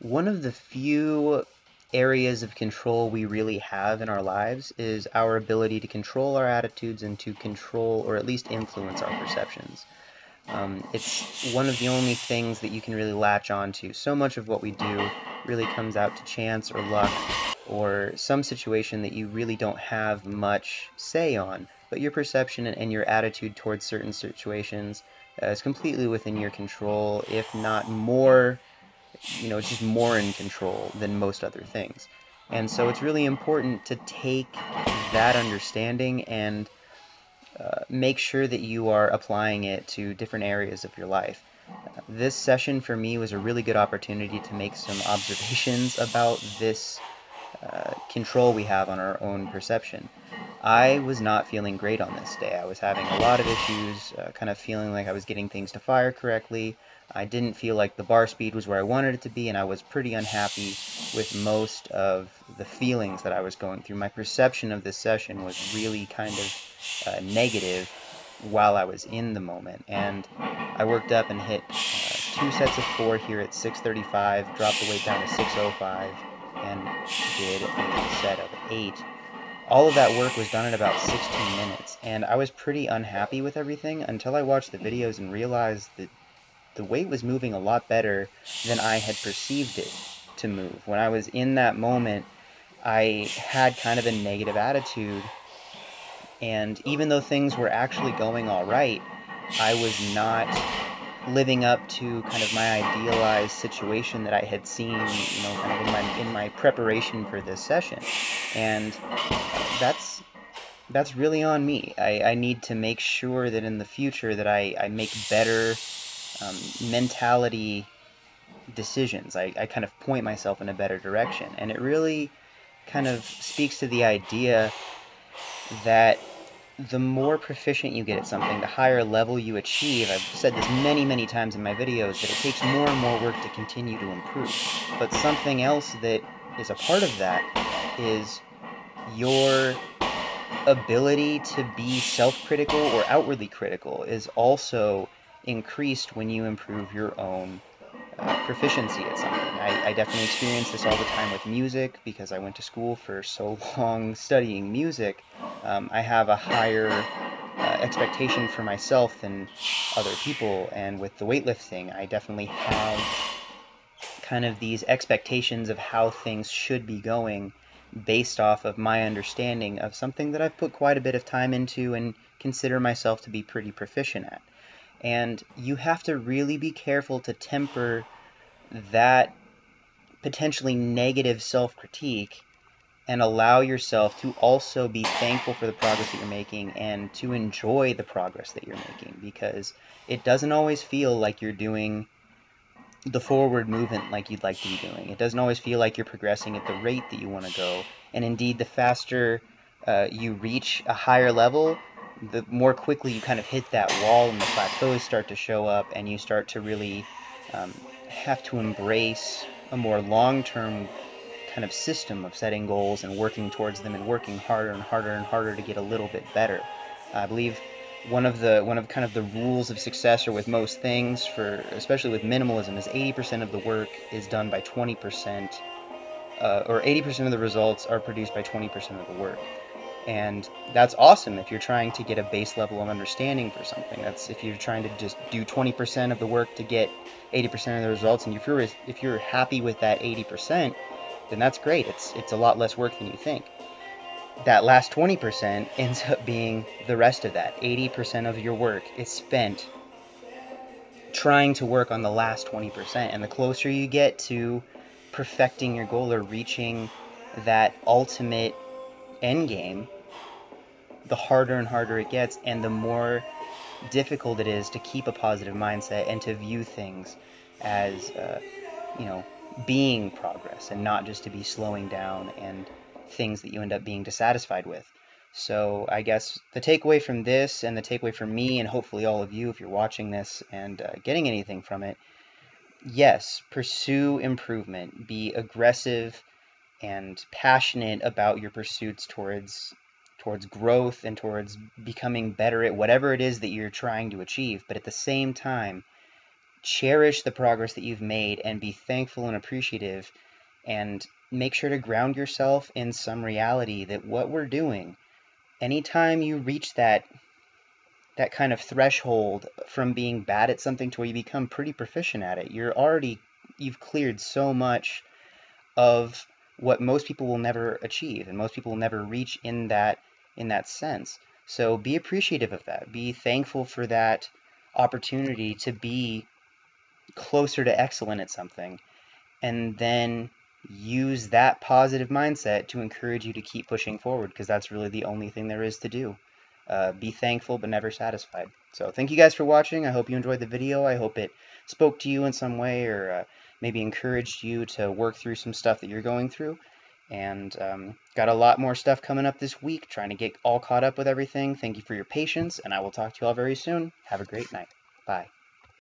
One of the few areas of control we really have in our lives is our ability to control our attitudes and to control or at least influence our perceptions. It's one of the only things that you can really latch on to. So much of what we do really comes out to chance or luck or some situation that you really don't have much say on, but your perception and your attitude towards certain situations is completely within your control, if not more, just more in control than most other things. And so it's really important to take that understanding and make sure that you are applying it to different areas of your life. This session for me was a really good opportunity to make some observations about this control we have on our own perception. I was not feeling great on this day. I was having a lot of issues, kind of feeling like I was getting things to fire correctly. I didn't feel like the bar speed was where I wanted it to be, and I was pretty unhappy with most of the feelings that I was going through. My perception of this session was really kind of negative while I was in the moment, and I worked up and hit 2 sets of 4 here at 6:35, dropped the weight down to 6:05, and did a set of 8. All of that work was done in about 16 minutes, and I was pretty unhappy with everything until I watched the videos and realized that the weight was moving a lot better than I had perceived it to move. When I was in that moment, I had kind of a negative attitude, and even though things were actually going all right, I was not living up to kind of my idealized situation that I had seen, kind of in my preparation for this session. And that's really on me. I need to make sure that in the future that I make better mentality decisions. I kind of point myself in a better direction. And it really kind of speaks to the idea that the more proficient you get at something, the higher level you achieve. I've said this many, many times in my videos, that it takes more and more work to continue to improve. But something else that is a part of that is your ability to be self-critical or outwardly critical is also increased when you improve your own proficiency at something. I definitely experience this all the time with music because I went to school for so long studying music. I have a higher expectation for myself than other people, and with the weightlifting, I definitely have kind of these expectations of how things should be going based off of my understanding of something that I've put quite a bit of time into and consider myself to be pretty proficient at. And you have to really be careful to temper that potentially negative self-critique and allow yourself to also be thankful for the progress that you're making and to enjoy the progress that you're making, because it doesn't always feel like you're doing the forward movement like you'd like to be doing. It doesn't always feel like you're progressing at the rate that you want to go. And indeed, the faster you reach a higher level, the more quickly you kind of hit that wall and the plateaus start to show up, and you start to really have to embrace a more long-term kind of system of setting goals and working towards them and working harder and harder and harder to get a little bit better. I believe one of kind of the rules of success, or with most things, for especially with minimalism, is 80% of the work is done by 20%, or 80% of the results are produced by 20% of the work. And that's awesome if you're trying to get a base level of understanding for something. That's if you're trying to just do 20% of the work to get 80% of the results, and if you're happy with that 80%, then that's great. It's a lot less work than you think. That last 20% ends up being the rest of that. 80% of your work is spent trying to work on the last 20%. And the closer you get to perfecting your goal or reaching that ultimate end game, the harder and harder it gets, and the more difficult it is to keep a positive mindset and to view things as, being progress and not just to be slowing down and things that you end up being dissatisfied with. So I guess the takeaway from this, and the takeaway from me, and hopefully all of you, if you're watching this and getting anything from it, yes, pursue improvement. Be aggressive and passionate about your pursuits towards growth and towards becoming better at whatever it is that you're trying to achieve. But at the same time, cherish the progress that you've made and be thankful and appreciative, and make sure to ground yourself in some reality that what we're doing, anytime you reach that kind of threshold from being bad at something to where you become pretty proficient at it, you've cleared so much of what most people will never achieve and most people will never reach in that sense. So be appreciative of that. Be thankful for that opportunity to be closer to excellent at something, and then use that positive mindset to encourage you to keep pushing forward, because that's really the only thing there is to do. Be thankful but never satisfied. So thank you guys for watching. I hope you enjoyed the video. I hope it spoke to you in some way, or maybe encouraged you to work through some stuff that you're going through. And got a lot more stuff coming up this week, trying to get all caught up with everything. Thank you for your patience, and I will talk to you all very soon. Have a great night. Bye.